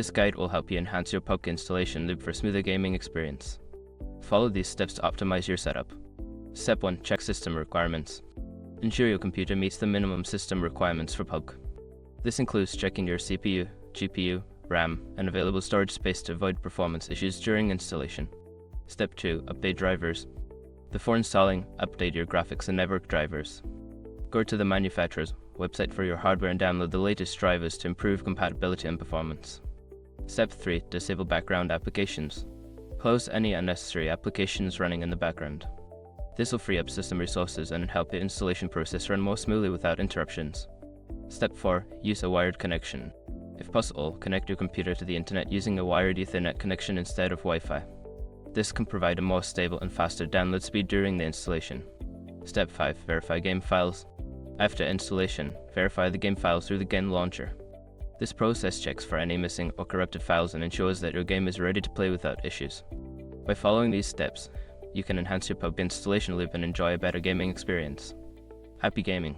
This guide will help you enhance your PUBG installation loop for a smoother gaming experience. Follow these steps to optimize your setup. Step 1. Check system requirements. Ensure your computer meets the minimum system requirements for PUBG. This includes checking your CPU, GPU, RAM, and available storage space to avoid performance issues during installation. Step 2. Update drivers. Before installing, update your graphics and network drivers. Go to the manufacturer's website for your hardware and download the latest drivers to improve compatibility and performance. Step 3. Disable background applications. Close any unnecessary applications running in the background. This will free up system resources and help the installation process run more smoothly without interruptions. Step 4. Use a wired connection. If possible, connect your computer to the internet using a wired Ethernet connection instead of Wi-Fi. This can provide a more stable and faster download speed during the installation. Step 5. Verify game files. After installation, verify the game files through the game launcher. This process checks for any missing or corrupted files and ensures that your game is ready to play without issues. By following these steps, you can enhance your PUBG installation loop and enjoy a better gaming experience. Happy gaming!